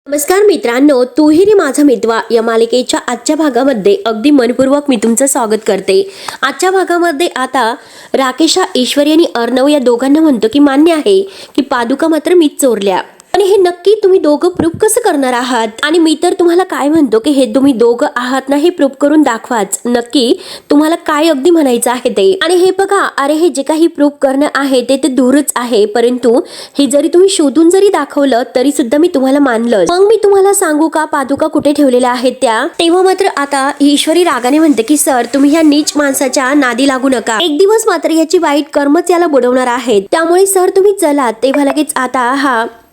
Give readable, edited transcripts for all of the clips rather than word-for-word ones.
नमस्कार मित्रांनो, तूही रे माझा मितवा या मालिकेच्या आजच्या भागामध्ये अगदी मनपूर्वक मी तुमचं स्वागत करते। आजच्या भागामध्ये आता राकेश ईश्वरी आणि अर्णव या दोघांना म्हणतो की मान्य आहे की पादुका मात्र मीच चोरल्या, आणि हे नक्की तुम्ही दोघं प्रूफ कसं करणार आहात? आणि मी तर तुम्हाला काय म्हणतो की हे तुम्ही दोघं आहात ना, हे प्रूफ करून दाखवाच। नक्की तुम्हाला काय अगदी म्हणायचं आहे ते। आणि हे बघा, अरे हे जे काही प्रूफ करणं आहे ते दूरच आहे, परंतु हे जरी तुम्ही शोधून जरी दाखवलं तरी सुद्धा मी तुम्हाला मानलं। मग मी तुम्हाला सांगू का पादुका कुठे ठेवलेल्या आहेत त्या? तेव्हा मात्र आता ईश्वरी रागाने म्हणते की सर, तुम्ही ह्या नीच माणसाच्या नादी लागू नका। एक दिवस मात्र याची वाईट कर्मच याला बुडवणार आहेत, त्यामुळे सर तुम्ही चला। तेव्हा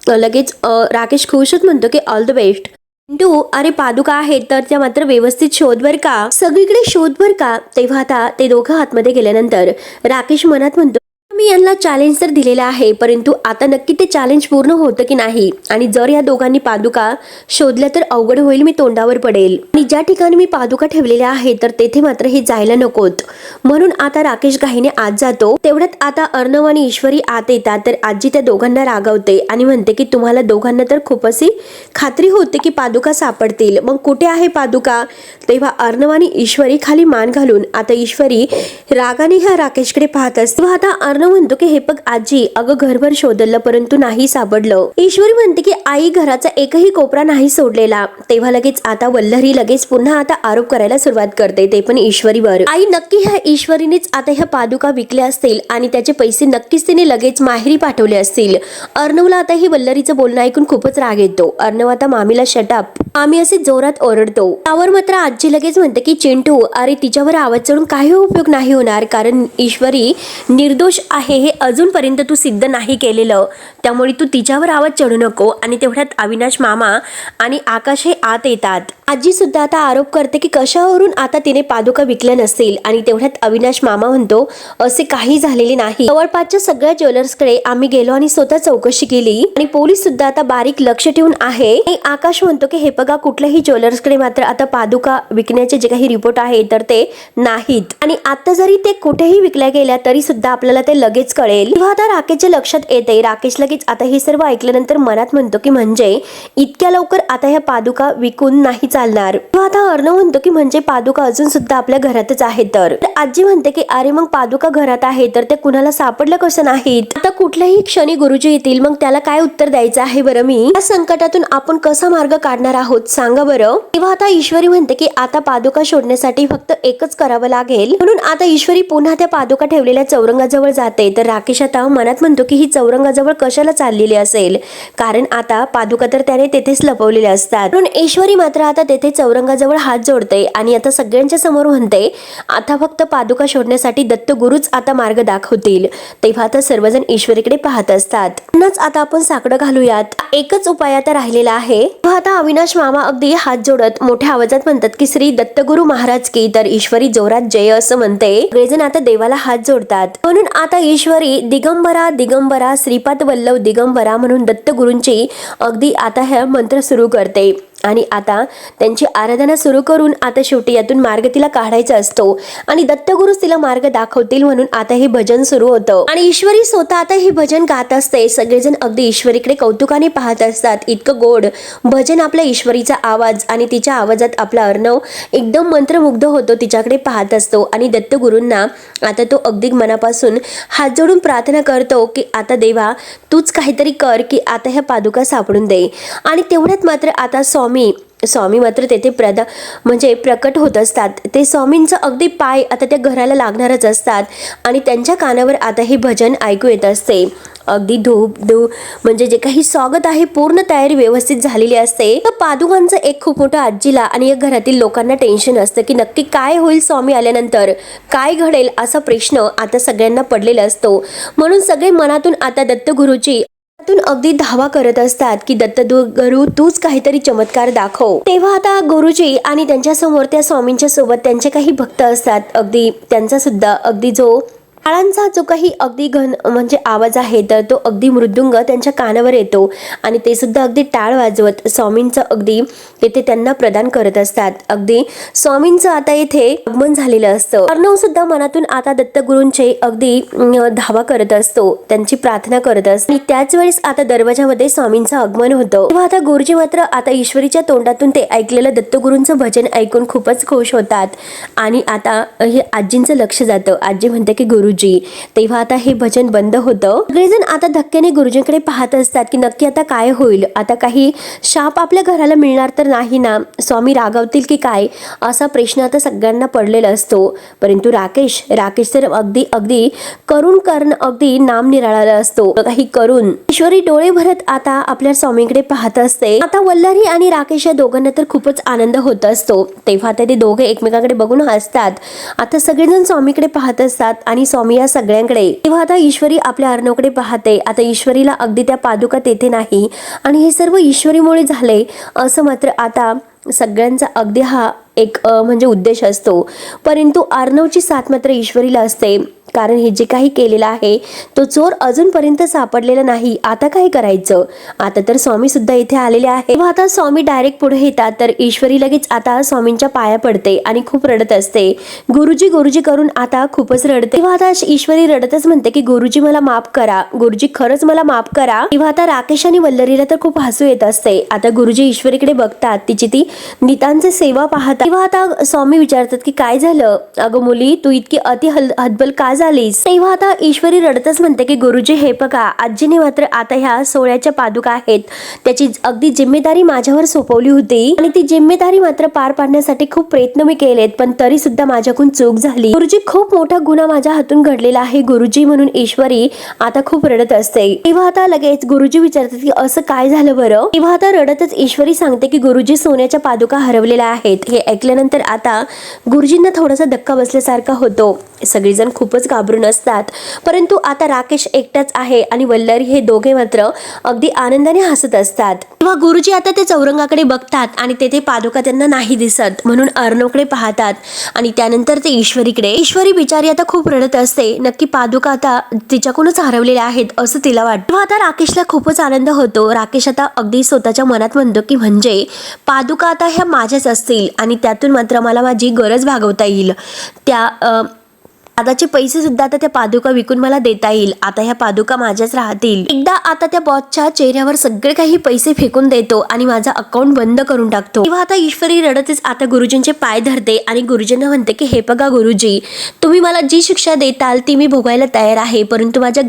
लगेच राकेश खुशच म्हणतो की ऑल द बेस्ट। अरे पादुका आहेत तर त्या मात्र व्यवस्थित शोध बर का, सगळीकडे शोध बर का। तेव्हा आता ते दोघं आतमध्ये गेल्यानंतर राकेश मनात म्हणतो मी यांना चॅलेंज तर दिलेला आहे, परंतु आता नक्की ते चॅलेंज पूर्ण होतं की नाही, आणि जर या दोघांनी पादुका शोधल्या तर अवघड होईल, मी तोंडावर पडेल। आणि ज्या ठिकाणी मी पादुका ठेवलेल्या आहे तर तेथे मात्र हे जायला नकोत। म्हणून आता राकेश घाईने आत जातो। तेवढ्यात आता अर्णव आणि ईश्वरी आत येतात, तर आजी त्या दोघांना रागवते आणि म्हणते की तुम्हाला दोघांना तर खूप अशी खात्री होते की पादुका सापडतील, मग कुठे आहे पादुका? तेव्हा अर्णव आणि ईश्वरी खाली मान घालून आता ईश्वरी रागाने ह्या राकेशकडे पाहत असते। आता अर्णव म्हणतो की हे बघ आजी, अगं घरभर शोधलं परंतु नाही सापडलं। ईश्वरी म्हणते की आई घराचा एकही कोपरा नाही सोडलेला। तेव्हा लगेच आता वल्लरी लगेच पुन्हा आता आरोप करायला सुरुवात करते, ते पण ईश्वरीवर। आई नक्की ह्या ईश्वरीनेच आता ह्या पादुका विकल्या असतील आणि त्याचे पैसे नक्कीच तिने लगेच माहेरी पाठवले असतील। अर्णवला आता हे वल्लरीचं बोलणं ऐकून खूपच राग येतो। अर्णव आता मामीला शटअप आम्ही असे जोरात ओरडतो। त्यावर मात्र आजी लगेच म्हणते की चिंटू, अरे तिच्यावर आवाज चढून काही उपयोग नाही होणार, कारण ईश्वरी निर्दोष आहे हे अजूनपर्यंत तू सिद्ध नाही केलेलं, त्यामुळे तू तिच्यावर आवाज चढू नको। आणि तेवढ्यात अविनाश मामा आणि आकाश हे आत येतात। आजी सुद्धा आता आरोप करते की कशावरून आता तिने पादुका विकल्या नसतील, आणि तेवढ्यात अविनाश मामा म्हणतो असे काही झालेले नाही, जवळपासच्या सगळ्या ज्वेलर्सकडे आम्ही गेलो आणि स्वतः चौकशी केली, आणि पोलीस सुद्धा आता बारीक लक्ष ठेवून आहे। आणि आकाश म्हणतो की हे बघा, कुठल्याही ज्वेलर्सकडे मात्र आता पादुका विकण्याचे जे काही रिपोर्ट आहे तर ते नाहीत, आणि आता जरी ते कुठेही विकल्या गेल्या तरी सुद्धा आपल्याला ते लगेच कळेल। तेव्हा आता राकेशच्या लक्षात येते। राकेश लगेच आता हे सर्व ऐकल्यानंतर मनात म्हणतो की म्हणजे इतक्या लवकर आता ह्या पादुका विकून नाही चालणार। तेव्हा आता अर्णव म्हणतो की म्हणजे पादुका अजून सुद्धा आपल्या घरातच आहे। तर आजी म्हणते की अरे मग पादुका घरात आहे तर ते कुणाला सापडलं कसं नाहीत? आता कुठल्याही क्षणी गुरुजी येतील, मग त्याला काय उत्तर द्यायचं आहे बरं मी? या संकटातून आपण कसा मार्ग काढणार आहोत सांगा बरं? तेव्हा आता ईश्वरी म्हणते की आता पादुका शोधण्यासाठी फक्त एकच करावं लागेल। म्हणून आता ईश्वरी पुन्हा त्या पादुका ठेवलेल्या चौरंगाजवळ जाते। तर राकेश आता मनात म्हणतो की ही चौरंगाजवळ कशाला चाललेली असेल, कारण आता पादुका तर त्याने तेथेच लपवलेल्या असतात। म्हणून ईश्वरी मात्र आता तेथे चौरंगाजवळ हात जोडते आणि आता सगळ्यांच्या समोर म्हणते आता फक्त पादुका शोधण्यासाठी दत्तगुरूच आता मार्ग दाखवतील। तेव्हा आता सर्वजण ईश्वरीकडे पाहत असतात। पुन्हाच आता आपण साकडं घालूयात, एकच उपाय आता राहिलेला आहे। आता अविनाश मामा अगदी हात जोडत मोठ्या आवाजात म्हणतात की श्री दत्तगुरु महाराज की। तर ईश्वरी जोरात जय असं म्हणते। सगळेजण आता देवाला हात जोडतात। म्हणून आता ईश्वरी दिगंबरा दिगंबरा श्रीपाद वल्लभ दिगंबरा म्हणून दत्तगुरूंची अगदी आता हा मंत्र सुरू करते, आणि आता त्यांची आराधना सुरू करून आता शेवटी यातून मार्ग तिला काढायचा असतो, आणि दत्तगुरुच तिला मार्ग दाखवतील। म्हणून आता हे भजन सुरू होतं, आणि ईश्वरी स्वतः आता हे भजन गात असते। सगळेजण अगदी ईश्वरीकडे कौतुकाने पाहत असतात। इतकं गोड भजन, आपल्या ईश्वरीचा आवाज, आणि तिच्या आवाजात आपला अर्णव एकदम मंत्रमुग्ध होतो, तिच्याकडे पाहत असतो। आणि दत्तगुरूंना आता तो अगदी मनापासून हात जोडून प्रार्थना करतो की आता देवा तूच काहीतरी कर की आता ह्या पादुका सापडून दे। आणि तेवढ्यात मात्र आता स्वामी मात्र तेथे प्रकट होत असतात। ते स्वामींचं अगदी पाय आता त्या घराला लागणारच असतात, आणि त्यांच्या कानावर आता हे भजन ऐकू येत असते। अगदी धूप म्हणजे जे काही स्वागत आहे पूर्ण तयारी व्यवस्थित झालेली असते। तर पादुकांचं एक खूप मोठं आजीला आणि या घरातील लोकांना टेन्शन असतं की नक्की काय होईल, स्वामी आल्यानंतर काय घडेल असा प्रश्न आता सगळ्यांना पडलेला असतो। म्हणून सगळे मनातून आता दत्तगुरूची अगदी धावा करत असतात की दत्तगुरु तूच काहीतरी चमत्कार दाखव। तेव्हा आता गुरुजी आणि त्यांच्या समोर त्या स्वामींच्या सोबत त्यांचे काही भक्त असतात, अगदी त्यांचा सुद्धा अगदी जो टाळांचा जो काही अगदी घन म्हणजे आवाज आहे तर तो अगदी मृदुंग त्यांच्या कानावर येतो आणि ते सुद्धा अगदी टाळ वाजवत स्वामींचं अगदी येथे त्यांना प्रदान करत असतात. अगदी स्वामींचं आता येथे आगमन झालेलं असतं. अर्णव सुद्धा मनातून आता दत्तगुरूंचे अगदी धावा करत असतो, त्यांची प्रार्थना करत असतो. आणि त्याच वेळेस आता दरवाजामध्ये स्वामींचं आगमन होतं. तेव्हा आता गुरुजी मात्र आता ईश्वरीच्या तोंडातून ते ऐकलेलं दत्तगुरूंचं भजन ऐकून खूपच खुश होतात. आणि आता हे आजींचं लक्ष जातं. आजी म्हणते की गुरुजी. तेव्हा आता हे भजन बंद होतं. सगळेजण आता धक्क्याने गुरुजींकडे पाहत असतात की नक्की आता काय होईल. आता काही शाप आपल्या घराला मिळणार तर नाही ना, स्वामी रागावतील की काय, असा प्रश्न आता सगळ्यांना पडलेला असतो. परंतु राकेश तर अगदी अगदी करून अगदी नाम निराळाला असतो. काही करून ईश्वरी डोळे भरत आता आपल्या स्वामींकडे पाहत असते. आता वल्लरी आणि राकेश या दोघांना तर खूपच आनंद होत असतो. तेव्हा आता ते दोघे एकमेकांकडे बघून हसतात. आता सगळेजण स्वामीकडे पाहत असतात आणि स्वामी या सगळ्यांकडे. तेव्हा आता ईश्वरी आपल्या अर्णवकडे पाहते. आता ईश्वरीला अगदी त्या पादुका तेथे नाही आणि हे सर्व ईश्वरीमुळे झाले असं मात्र आता सगळ्यांचा अगदी हा एक म्हणजे उद्देश असतो. परंतु अर्णवची साथ मात्र ईश्वरीला असते, कारण हे जे काही केलेलं आहे तो चोर अजूनपर्यंत सापडलेला नाही. आता काय करायचं. आता तर स्वामी सुद्धा इथे आलेले आहे. तेव्हा आता स्वामी डायरेक्ट पुढे येतात तर ईश्वरी लगेच आता स्वामींच्या पाया पडते आणि खूप रडत असते. गुरुजी गुरुजी करून आता खूपच रडते. तेव्हा आता ईश्वरी रडतच म्हणते की गुरुजी मला माफ करा, गुरुजी खरंच मला माफ करा. तेव्हा आता राकेश आणि वल्लरीला तर खूप हसू येत असते. आता गुरुजी ईश्वरीकडे बघतात, तिची ती नितांची सेवा पाहतात. तेव्हा आता स्वामी विचारतात की काय झालं अगं मुली, तू इतकी अति हतबल का झालीस. तेव्हा आता ईश्वरी रडतच म्हणते की गुरुजी हे बघा, आजीने मात्र आता ह्या सोळ्याच्या पादुका आहेत त्याची अगदी जिम्मेदारी माझ्यावर सोपवली होती आणि ती जिम्मेदारी मात्र पार पाडण्यासाठी खूप प्रयत्न मी केलेत, पण तरी सुद्धा माझ्याकडून चूक झाली. गुरुजी खूप मोठा गुन्हा माझ्या हातून घडलेला आहे गुरुजी, म्हणून ईश्वरी आता खूप रडत असते. तेव्हा आता लगेच गुरुजी विचारतात की असं काय झालं बरं. तेव्हा आता रडतच ईश्वरी सांगते की गुरुजी सोन्याच्या पादुका हरवलेल्या आहेत. हे ऐकल्यानंतर आता गुरुजींना थोडासा धक्का बसल्यासारखा होतो. सगळेजण खूपच घाबरून असतात. परंतु आता राकेश एकटाच आहे आणि वल्लरी हे दोघे मात्र अगदी आनंदाने हसत असतात. तेव्हा गुरुजी आता ते चौरंगाकडे बघतात आणि तेथे पादुका त्यांना नाही दिसत, म्हणून अर्णवकडे पाहतात आणि त्यानंतर ते ईश्वरीकडे. ईश्वरी बिचारी आता खूप रडत असते. नक्की पादुका आता तिच्याकडूनच हरवलेल्या आहेत असं तिला वाटतं. तेव्हा आता राकेशला खूपच आनंद होतो. राकेश आता अगदी स्वतःच्या मनात म्हणतो की म्हणजे पादुका आता ह्या माझ्याच असतील आणि त्यातून मात्र मला माझी गरज भागवता येईल. त्या आताचे पैसे सुद्धा आता त्या पादुका विकून मला देता येईल. आता ह्या पादुका माझ्याच राहतील. एकदा आता त्या बॉसच्या चेहऱ्यावर सगळे काही पैसे फेकून देतो आणि माझा अकाउंट बंद करून टाकतो. तेव्हा आता ईश्वरी रडतच आता गुरुजींचे पाय धरते आणि गुरुजींना म्हणते की हे बघा गुरुजी, तुम्ही मला जी शिक्षा देताल ती मी भोगायला तयार आहे, परंतु माझ्या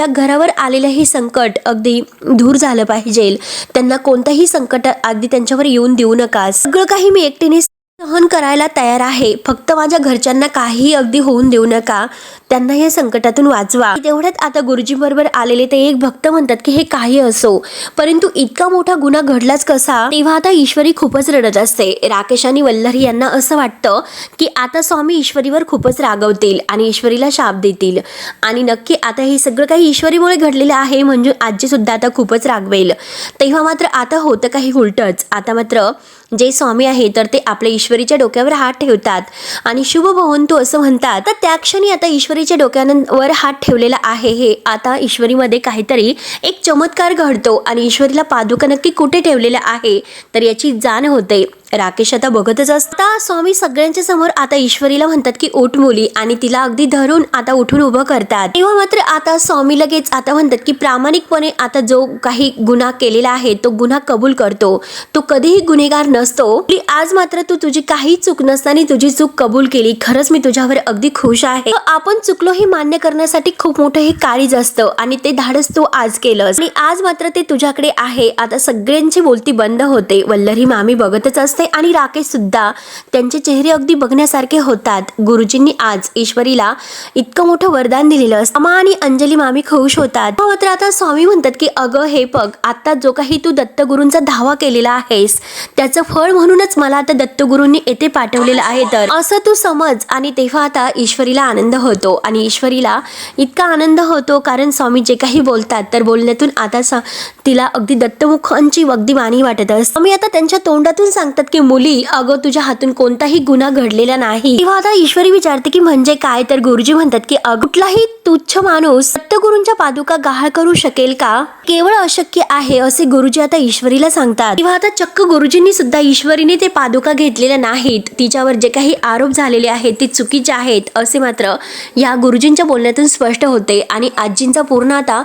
घरावर आलेलं हे संकट अगदी दूर झालं पाहिजे. त्यांना कोणतंही संकट अगदी त्यांच्यावर येऊन देऊ नका. सगळं काही मी एकटीने सहन करायला तयार आहे, फक्त माझ्या घरच्यांना काही अगदी होऊन देऊ नका, त्यांना या संकटातून वाचवा. तेवढ्यात आता गुरुजी बरोबर आलेले ते एक भक्त म्हणतात की हे काही असो, परंतु इतका मोठा गुन्हा घडलाच कसा. तेव्हा आता ईश्वरी खूपच रडत असते. राकेश आणि वल्लरी यांना असं वाटतं की आता स्वामी ईश्वरीवर खूपच रागवतील आणि ईश्वरीला शाप देतील आणि नक्की आता हे सगळं काही ईश्वरीमुळे घडलेलं आहे, म्हणजे आजी सुद्धा आता खूपच रागवेल. तेव्हा मात्र आता होतं काही उलटच. आता मात्र जे स्वामी आहे तर ते आपल्या ईश्वरीच्या डोक्यावर हात ठेवतात आणि शुभ भवंतु असं म्हणतात. तर त्या क्षणी आता ईश्वरीच्या डोक्यावर हात ठेवलेला आहे हे आता ईश्वरीमध्ये काहीतरी एक चमत्कार घडतो आणि ईश्वरीला पादुका नक्की कुठे ठेवलेला आहे तर याची जाण होते. राकेश आता बघतच असता. स्वामी सगळ्यांच्या समोर आता ईश्वरीला म्हणतात की उठ मुली आणि तिला अगदी धरून आता उठून उभं करतात. तेव्हा मात्र आता स्वामी लगेच आता म्हणतात की प्रामाणिकपणे आता जो काही गुन्हा केलेला आहे तो गुन्हा कबूल करतो, तो कधीही गुन्हेगार नसतो. आज मात्र तू तुझी काही चूक नसताना तुझी चूक कबूल केली, खरंच मी तुझ्यावर अगदी खुश आहे. आपण चुकलो हे मान्य करण्यासाठी खूप मोठं हे काळीज असतं आणि ते धाडस तू आज केलंस आणि आज मात्र ते तुझ्याकडे आहे. आता सगळ्यांची बोलती बंद होते. वल्लरी मामी बघतच असते आणि राकेश सुद्धा, त्यांचे चेहरे अगदी बघण्यासारखे होतात. गुरुजींनी आज ईश्वरीला इतकं मोठं वरदान दिलेलं असतं. अमा आणि अंजली मामी खुश होतात. मात्र आता स्वामी म्हणतात की अगं हे बघ, आता जो काही तू दत्तगुरूंचा धावा केलेला आहेस त्याचं फळ म्हणूनच मला आता दत्तगुरूंनी येथे पाठवलेलं आहे, तर असं तू समज. आणि तेव्हा आता ईश्वरीला आनंद होतो आणि ईश्वरीला इतका आनंद होतो कारण स्वामी जे काही बोलतात तर बोलण्यातून आता तिला अगदी दत्तमुखांची अगदी वाणी वाटत असते. स्वामी आता त्यांच्या तोंडातून सांगतात की मुली अगं तुझ्या हातून कोणताही गुन्हा घडलेला नाही। तेव्हा आता ईश्वरी विचारते की म्हणजे काय, तर गुरुजी म्हणतात की कुठलाही तुच्छ माणूस दत्तगुरूंच्या पादुका गहाळ करू शकेल का, केवळ अशक्य आहे असे गुरुजी आता ईश्वरीला सांगतात। तेव्हा आता चक्क गुरुजींनी सुद्धा ईश्वरीने ते पादुका घेतलेल्या नाहीत, तिच्यावर जे काही आरोप झालेले आहेत ते चुकीचे आहेत असे मात्र या गुरुजींच्या बोलण्यातून स्पष्ट होते आणि आजींचा पूर्ण आता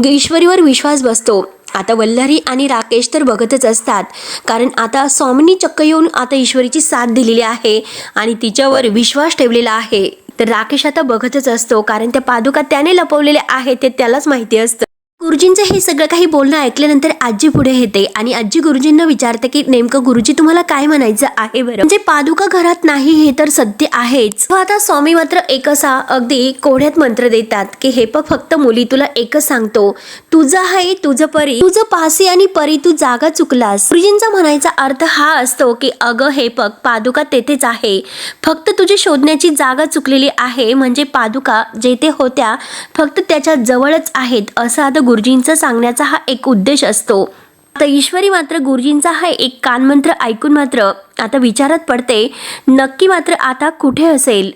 ईश्वरीवर विश्वास बसतो। आता वल्लरी आणि राकेश तर बघतच असतात, कारण आता स्वामींनी चक्क येऊन आता ईश्वरीची साथ दिलेली आहे आणि तिच्यावर विश्वास ठेवलेला आहे। तर राकेश आता बघतच असतो, कारण त्या पादुका त्याने लपवलेल्या आहेत ते त्यालाच माहिती असतं। गुरुजींचं हे सगळं काही बोलणं ऐकल्यानंतर आजी पुढे येते आणि आजी गुरुजींना विचारते की नेमकं गुरुजी तुम्हाला काय म्हणायचं आहे बरं, म्हणजे पादुका घरात नाही हे तर सत्य आहेच। आता स्वामी मात्र एक असा अगदी कोढ्यात मंत्र देतात की हे फक्त मुली तुला एकच सांगतो, तुझं आहे तुझं परी, तुझं पासी आणि परी तू जागा चुकलास। गुरुजींचा म्हणायचा अर्थ हा असतो की अगं हे पादुका तेथेच आहे, फक्त तुझी शोधण्याची जागा चुकलेली आहे, म्हणजे पादुका जेथे होत्या फक्त त्याच्या जवळच आहेत असं आता गुरुजींचा सांगण्याचा हा एक उद्देश असतो। आता ईश्वरी मात्र गुरुजींचा हा एक कानमंत्र ऐकून मात्र आता विचारात पडते, नक्की मात्र आता कुठे असेल।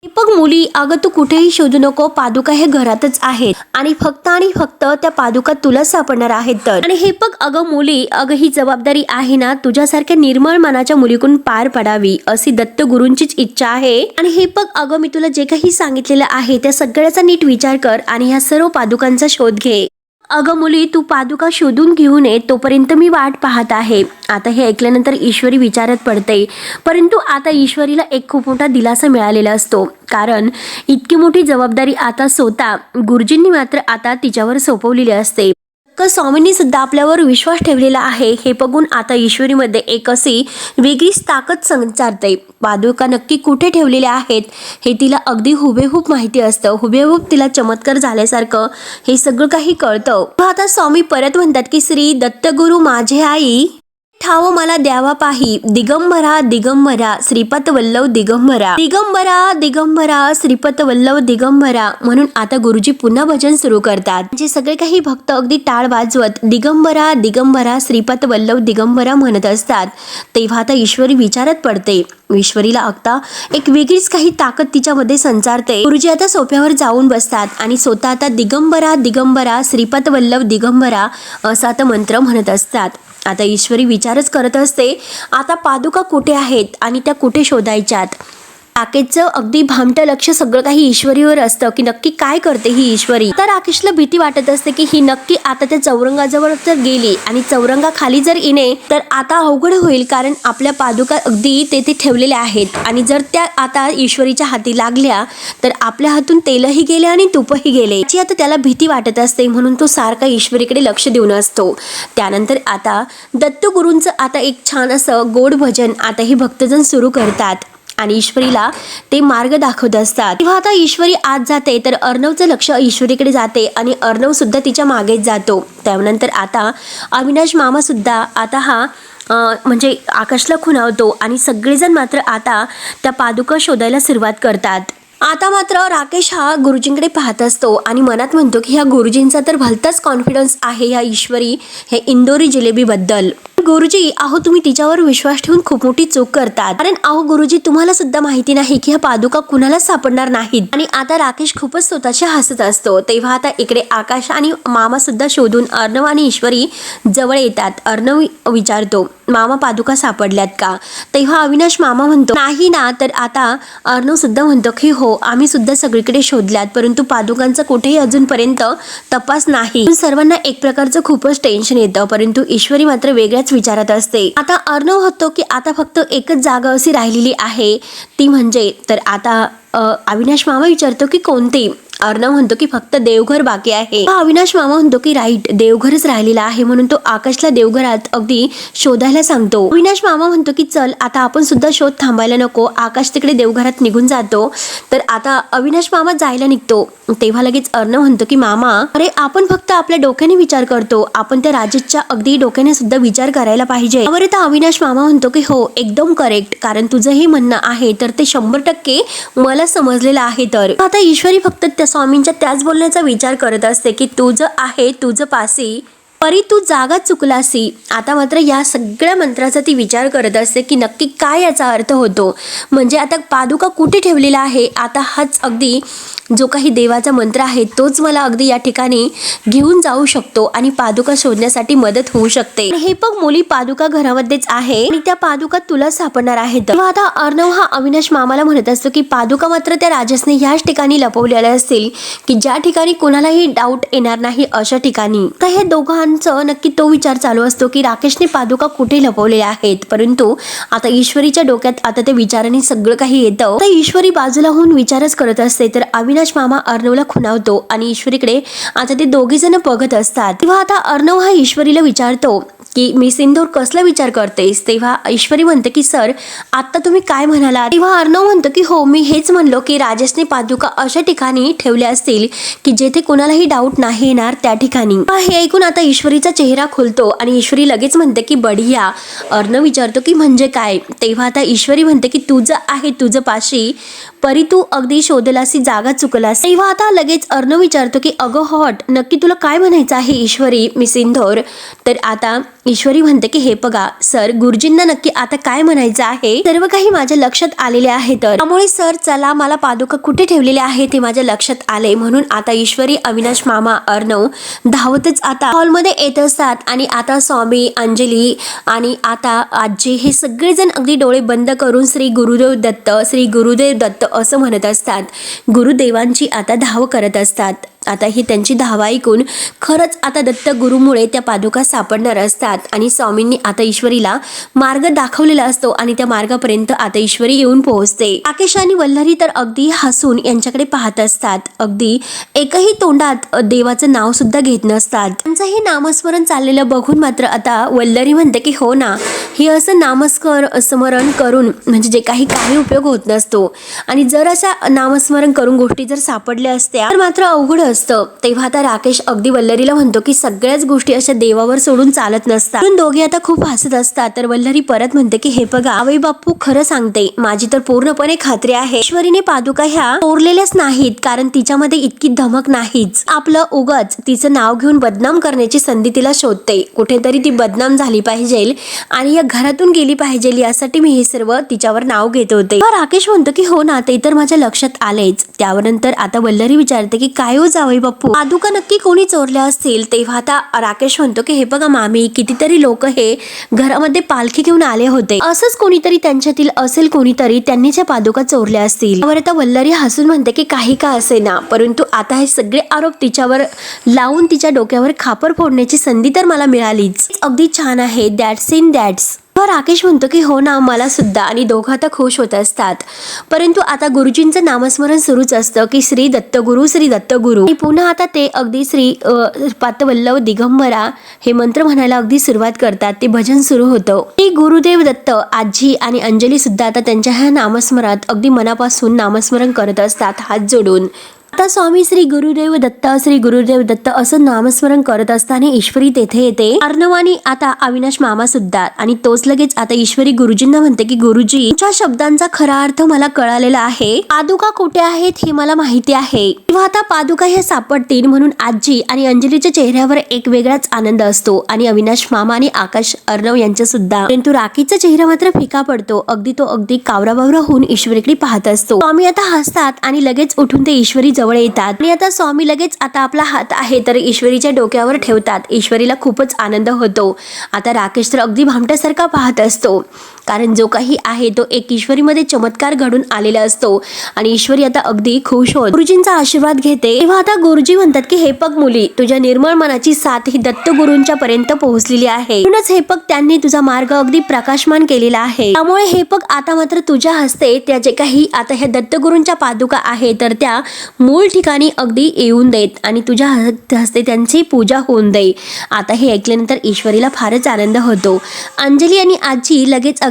दीपक मुली अगं तू कुठेही शोधू नको, पादुका हे घरातच आहेत आणि फक्त त्या पादुका तुला सापडणार आहेत। तर आणि हे बघ अगं मुली, अगं ही जबाबदारी आहे ना तुझ्यासारख्या निर्मळ मनाच्या मुलीकडून पार पडावी अशी दत्तगुरूंचीच इच्छा आहे। आणि हे बघ अगं मी तुला जे काही सांगितलेलं आहे त्या सगळ्याचा नीट विचार कर आणि ह्या सर्व पादुकांचा शोध घे। अगं मुली तू पादुका शोधून घेऊन ये, तोपर्यंत मी वाट पाहत आहे। आता हे ऐकल्यानंतर ईश्वरी विचारात पडते, परंतु आता ईश्वरीला एक खूप मोठा दिलासा मिळालेला असतो, कारण इतकी मोठी जबाबदारी आता स्वतः गुरुजींनी मात्र आता तिच्यावर सोपवलेली असते। स्वामींनी सुद्धा आपल्यावर विश्वास ठेवलेला आहे हे बघून आता ईश्वरीमध्ये एक अशी वेगळीच ताकद संचारते। पादुका नक्की कुठे ठेवलेल्या आहेत हे तिला अगदी हुबेहूब माहिती असतं, हुबेहूब तिला चमत्कार झाल्यासारखं हे सगळं काही कळतं। आता स्वामी परत म्हणतात की श्री दत्तगुरु माझे आई ठाव मला द्यावा पाही, दिगंबरा दिगंबरा श्रीपत वल्लभ दिगंबरा, दिगंबरा दिगंबरा श्रीपत वल्लभ दिगंबरा म्हणून आता गुरुजी पुन्हा भजन सुरू करतात। जे सगळे काही भक्त अगदी टाळ वाजवत दिगंबरा दिगंबरा श्रीपत वल्लभ दिगंबरा म्हणत असतात। तेव्हा आता ईश्वरी विचारात पडते, ईश्वरीला आता एक वेगळीच काही ताकद तिच्यामध्ये संचारते। गुरुजी आता सोफ्यावर जाऊन बसतात आणि स्वतः आता दिगंबरा दिगंबरा श्रीपत वल्लभ दिगंबरा असा आता मंत्र म्हणत असतात। आता ईश्वरी विचारच करत असते, आता पादुका कुठे आहेत आणि त्या कुठे शोधायच्यात। राकेशचं अगदी भामटं लक्ष सगळं काही ईश्वरीवर असतं की नक्की काय करते ही ईश्वरी। आता राकेशला भीती वाटत असते की ही नक्की आता त्या चौरंगाजवळ जर गेली आणि चौरंगाखाली जर येणे तर आता अवघड होईल, कारण आपल्या पादुका अगदी तेथे ठेवलेल्या आहेत आणि जर त्या आता ईश्वरीच्या हाती लागल्या तर आपल्या हातून तेलही गेले आणि तूपही गेले, याची आता त्याला भीती वाटत असते, म्हणून तो सारखा ईश्वरीकडे लक्ष देऊन असतो। त्यानंतर आता दत्तगुरूंचं आता एक छान असं गोड भजन आता ही भक्तजन सुरू करतात आणि ईश्वरीला ते मार्ग दाखवत असतात। तेव्हा आता ईश्वरी आत जाते तर अर्णवचं लक्ष ईश्वरीकडे जाते आणि अर्णव सुद्धा तिच्या मागेच जातो। त्यानंतर आता अविनाश मामा सुद्धा आता हा म्हणजे आकाशला खुणावतो आणि सगळेजण मात्र आता त्या पादुका शोधायला सुरुवात करतात। आता मात्र राकेश हा गुरुजींकडे पाहत असतो आणि मनात म्हणतो की ह्या गुरुजींचा तर भलताच कॉन्फिडन्स आहे ह्या ईश्वरी हे इंदोरी जिलेबी बद्दल। गुरुजी अहो तुम्ही तिच्यावर विश्वास ठेवून खूप मोठी चूक करतात, कारण अहो गुरुजी तुम्हाला सुद्धा माहिती नाही की ह्या पादुका कुणाला सापडणार नाहीत। आणि आता राकेश खूपच स्वतःशी हसत असतो। तेव्हा आता इकडे आकाश आणि मामा सुद्धा शोधून अर्णव आणि ईश्वरी जवळ येतात। अर्णव विचारतो मामा पादुका सापडल्यात का, तेव्हा अविनाश मामा म्हणतो नाही ना। तर आता अर्णव सुद्धा म्हणतो की हो आम्ही सुद्धा सगळीकडे शोधल्यात, परंतु पादुकांचा कुठेही अजूनपर्यंत तपास नाही। सर्वांना एक प्रकारचं खूपच टेन्शन येतं, परंतु ईश्वरी मात्र वेगळ्याच विचारात असते। आता अर्णव होतो की आता फक्त एकच जागा अशी राहिलेली आहे ती म्हणजे, तर आता अविनाश मामा विचारतो की कोणती, अर्णव म्हणतो की फक्त देवघर बाकी आहे। अविनाश मामा म्हणतो की राईट देवघरच राहिलेला आहे, म्हणून तो आकाशला देवघरात अगदी शोधायला सांगतो। अविनाश मामा म्हणतो की चल आता आपण सुद्धा शोध थांबायला नको, आकाश तिकडे देवघरात निघून जातो। तर आता अविनाश मामा जायला निघतो, तेव्हा लगेच अर्णव म्हणतो की मामा अरे आपण फक्त आपल्या डोक्याने विचार करतो, आपण त्या राजेशच्या अगदी डोक्याने सुद्धा विचार करायला पाहिजे। बरं तर अविनाश मामा म्हणतो की हो एकदम करेक्ट, कारण तुझं हे म्हणणं आहे तर ते 100% मला समजलेलं आहे। तर आता ईश्वरी फक्त त्या स्वामींच्या त्याच बोलण्याचा विचार करत असते की तुझं आहे तुझं पासी परी तू जागा चुकलासी. आता मात्र या सगळ्या मंत्राचा ती विचार करत असते की नक्की काय याचा अर्थ होतो. म्हणजे आता पादुका कुठे ठेवलेला आहे. आता हाच अगदी जो काही देवाचा मंत्र आहे तोच मला अगदी या ठिकाणी घेऊन जाऊ शकतो आणि पादुका शोधण्यासाठी मदत होऊ शकते. हे बघ मुली, पादुका घरामध्येच आहे आणि त्या पादुका तुला सापडणार आहेत. तेव्हा आता अर्णव हा अविनाश मामाला म्हणत असतो की पादुका मात्र त्या राजेशने ह्याच ठिकाणी लपवलेल्या असतील की ज्या ठिकाणी कोणालाही डाऊट येणार नाही अशा ठिकाणी. तर हे दोघांचं नक्की तो विचार चालू असतो की राकेशने पादुका कुठे लपवलेल्या आहेत. परंतु आता ईश्वरीच्या डोक्यात आता त्या विचाराने सगळं काही येतं. तर ईश्वरी बाजूला होऊन विचारच करत असते. तर अविनाश मामा अर्णवला खुणावतो आणि ईश्वरीकडे आता ते दोघे जण बघत असतात. तेव्हा आता अर्णव हा ईश्वरीला विचारतो की मी सिंदूर कसला विचार करतेस. तेव्हा ईश्वरी म्हणते की सर आता तुम्ही काय म्हणाला. तेव्हा अर्णव म्हणतो की हो मी हेच म्हणलो की राजेशने पादुका अशा ठिकाणी ठेवल्या असतील की जेथे कोणालाही डाऊट नाही येणार त्या ठिकाणी. हे ऐकून आता ईश्वरीचा चेहरा खुलतो आणि ईश्वरी लगेच म्हणते की बढिया. अर्णव विचारतो की म्हणजे काय. तेव्हा आता ईश्वरी म्हणते की तुझं आहे तुझं पाशी, परी तू अगदी शोधलासी जागा चुकलास. तेव्हा आता लगेच अर्णव विचारतो की अगं हॉट, नक्की तुला काय म्हणायचं आहे ईश्वरी मी सिंदूर. तर आता ईश्वरी म्हणते की हे बघा सर, गुरुजींना नक्की आता काय म्हणायचं आहे सर्व काही माझ्या लक्षात आलेले आहे. तर त्यामुळे सर चला, मला पादुका कुठे ठेवलेले आहे ते माझ्या लक्षात आले. म्हणून आता ईश्वरी, अविनाश मामा, अर्णव धावतच आता हॉलमध्ये येत असतात आणि आता स्वामी, अंजली आणि आता आजी हे सगळेजण अगदी डोळे बंद करून श्री गुरुदेव दत्त, श्री गुरुदेव दत्त असं म्हणत असतात. गुरुदेवांची आता धाव करत असतात. आता ही त्यांची धावा ऐकून खरंच आता दत्त गुरुमुळे त्या पादुका सापडणार असतात आणि स्वामींनी आता ईश्वरीला मार्ग दाखवलेला असतो आणि त्या मार्गापर्यंत आता ईश्वरी येऊन पोहोचते. राकेश आणि वल्लरी तर अगदी हसून यांच्याकडे पाहत असतात. अगदी एकही तोंडात देवाचं नाव सुद्धा घेत नसतात. त्यांचं हे नामस्मरण चाललेलं बघून मात्र आता वल्लरी म्हणते की हो ना, हे असं नामस्मरण करून म्हणजे जे काही उपयोग होत नसतो आणि जर अशा नामस्मरण करून गोष्टी जर सापडल्या असत्या तर मात्र अवघड असतं. तेव्हा आता राकेश अगदी वल्लरीला म्हणतो की सगळ्याच गोष्टी अशा देवावर सोडून चालत नसतात. दोघे आता खूप हसत असतात. तर वल्लरी परत म्हणते की हे बघा आवई बापू, खरं सांगते, माझी तर पूर्णपणे खात्री आहे ईश्वरीने पादुका ह्या चोरलेल्याच नाहीत, कारण तिच्यामध्ये इतकी धमक नाहीच. आपलं उगाच तिचं नाव घेऊन बदनाम करण्याची संधी तिला शोधते. कुठेतरी ती बदनाम झाली पाहिजे आणि या घरातून गेली पाहिजे यासाठी मी हे सर्व तिच्यावर नाव घेत होते. राकेश म्हणतो की हो ना, ते तर माझ्या लक्षात आलेच. त्यानंतर आता वल्लरी विचारते की काय हो जावई बापू, पादुका नक्की कोणी चोरल्या असतील. तेव्हा आता राकेश म्हणतो की हे बघा मामी, कितीतरी लोक हे घरामध्ये पालखी घेऊन आले होते, असंच कोणीतरी त्यांच्यातील असेल कोणीतरी, त्यांनीच या पादुका चोरल्या असतील. त्यावर आता वल्लरी हसून म्हणते की काही का असे ना, परंतु आता हे सगळे आरोप तिच्यावर लावून तिच्या डोक्यावर खापर फोडण्याची संधी तर मला मिळालीच. अगदी छान आहे, दॅट्स इन दॅट्स. राकेश म्हणतो की हो ना, मला सुद्धा. आणि दोघं आता खुश होत असतात. परंतु आता गुरुजींचं नामस्मरण सुरूच असतं की श्री दत्तगुरु, श्री दत्तगुरु. आणि पुन्हा आता ते अगदी श्री पातवल्लभ दिगंबरा हे मंत्र म्हणायला अगदी सुरुवात करतात. ते भजन सुरू होतं. श्री गुरुदेव दत्त. आजी आणि अंजली सुद्धा आता त्यांच्या ह्या नामस्मरात अगदी मनापासून नामस्मरण करत असतात हात जोडून. आता स्वामी श्री गुरुदेव दत्त, श्री गुरुदेव दत्त असं नामस्मरण करत असताना ईश्वरी तेथे येते. अर्णवानी आता अविनाश मामा सुद्धा. आणि तोच लगेच आता ईश्वरी गुरुजींना म्हणते की गुरुजी, तुमच्या शब्दांचा खरा अर्थ मला कळालेला आहे. पादुका कुठे आहेत हे मला माहिती आहे. किंवा आता पादुका ह्या सापडतील म्हणून आजी आणि अंजलीच्या चेहऱ्यावर एक वेगळाच आनंद असतो आणि अविनाश मामा आणि आकाश अर्णव यांचा सुद्धा. परंतु राखीचा चेहरा मात्र फिका पडतो. तो अगदी कावराबावरा होऊन ईश्वरीकडे पाहत असतो. स्वामी आता हसतात आणि लगेच उठून ते ईश्वरी जवळ येतात. आणि आता स्वामी लगेच आता आपला हात आहे तर ईश्वरीच्या डोक्यावर ठेवतात. ईश्वरीला खूपच आनंद होतो. आता राकेश तर अगदी भामट्यासारखा पाहत असतो, कारण जो काही आहे तो एक ईश्वरीमध्ये चमत्कार घडून आलेला असतो आणि ईश्वरी आता अगदी खुश होत गुरुजींचा आशीर्वाद घेते. तेव्हा आता गुरुजी म्हणतात की हे पग मुली, तुझ्या निर्मळ मनाची साथ ही दत्त गुरूंच्या पर्यंत पोहोचलेली आहे. म्हणूनच हे पग त्यांनी तुझा मार्ग अगदी प्रकाशमान केलेला आहे. त्यामुळे हे पग आता मात्र तुझ्या हस्ते त्या जे काही आता ह्या दत्तगुरूंच्या पादुका आहे तर त्या मूळ ठिकाणी अगदी येऊन देत आणि तुझ्या हस्ते त्यांची पूजा होऊन दे. आता हे ऐकल्यानंतर ईश्वरीला फारच आनंद होतो. अंजली आणि आजी लगेच अगदी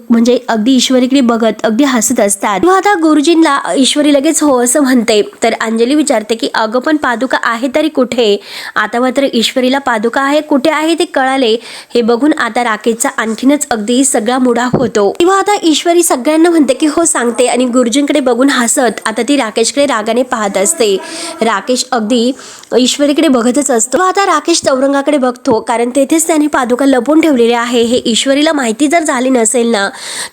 म्हणजे अगदी ईश्वरीकडे बघत अगदी हसत असतात. तेव्हा आता गुरुजींना ईश्वरी लगेच हो असं म्हणते. तर अंजली विचारते की अगं पण पादुका आहे तरी कुठे. आता मात्र ईश्वरीला पादुका आहे कुठे आहे ते कळाले. हे बघून आता राकेशचा आणखीनच अगदी सगळा मुडा होतो. तेव्हा आता ईश्वरी सगळ्यांना म्हणते की हो सांगते आणि गुरुजींकडे बघून हसत आता ती राकेशकडे रागाने पाहत असते. राकेश अगदी ईश्वरीकडे बघतच असतो. आता राकेश चौरंगाकडे बघतो, कारण तेथेच त्याने पादुका लपवून ठेवलेले आहे. हे ईश्वरीला माहिती जर झाली नसेल ना,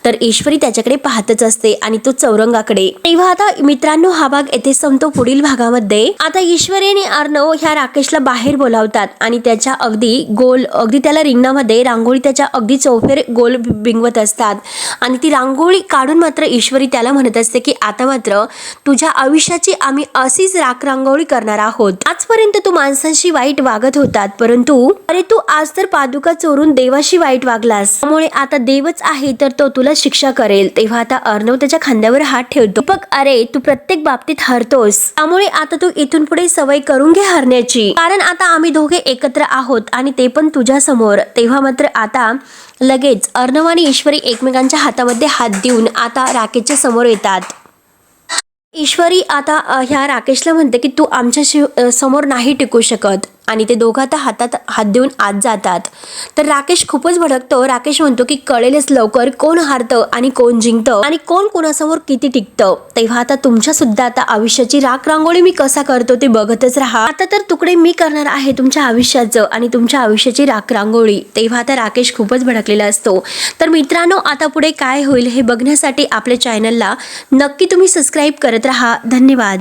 तर ईश्वरी त्याच्याकडे पाहतच असते आणि तो चौरंगाकडे. तेव्हा आता मित्रांनो, हा भाग येथे संपतो. पुढील भागामध्ये आता ईश्वरी आणि अर्णव ह्या राकेशला बाहेर बोलावतात आणि त्याच्या अगदी त्याला रिंगणामध्ये रांगोळी त्याच्या अगदी चौफेर गोल बिंगवत असतात आणि ती रांगोळी काढून मात्र ईश्वरी त्याला म्हणत असते की आता मात्र तुझ्या आयुष्याची आम्ही अशीच रांगोळी करणार आहोत. आजपर्यंत तू माणसांशी वाईट वागत होतात, परंतु तू आज तर पादुका चोरून देवाशी वाईट वागलास, त्यामुळे आता देवच आहे तर तो तुला शिक्षा करेल. तेव्हा आता अर्णव त्याच्या खांद्यावर हात ठेवतो. दीपक, अरे तू प्रत्येक बाबतीत हरतोस, त्यामुळे आता तू इथून पुढे सवय करून घे हरण्याची, कारण आता आम्ही दोघे एकत्र आहोत आणि ते पण तुझ्या समोर. तेव्हा मात्र आता लगेच अर्णव आणि ईश्वरी एकमेकांच्या हातामध्ये हात देऊन आता राकेशच्या समोर येतात. ईश्वरी आता ह्या राकेशला म्हणते की तू आमच्या समोर नाही टिकू शकत आणि ते दोघं आता हातात हात देऊन आत जातात. तर राकेश खूपच भडकतो. राकेश म्हणतो की कळेलच लवकर कोण हारतं आणि कोण जिंकतं आणि कोण कोणासमोर किती टिकतं. तेव्हा आता तुमच्या सुद्धा आता आयुष्याची रांगोळी मी कसा करतो ते बघतच राहा. आता तर तुकडे मी करणार आहे तुमच्या आयुष्याचं आणि तुमच्या आयुष्याची रांगोळी. तेव्हा आता राकेश खूपच भडकलेला असतो. तर मित्रांनो, आता पुढे काय होईल हे बघण्यासाठी आपल्या चॅनलला नक्की तुम्ही सबस्क्राईब करत राहा. धन्यवाद.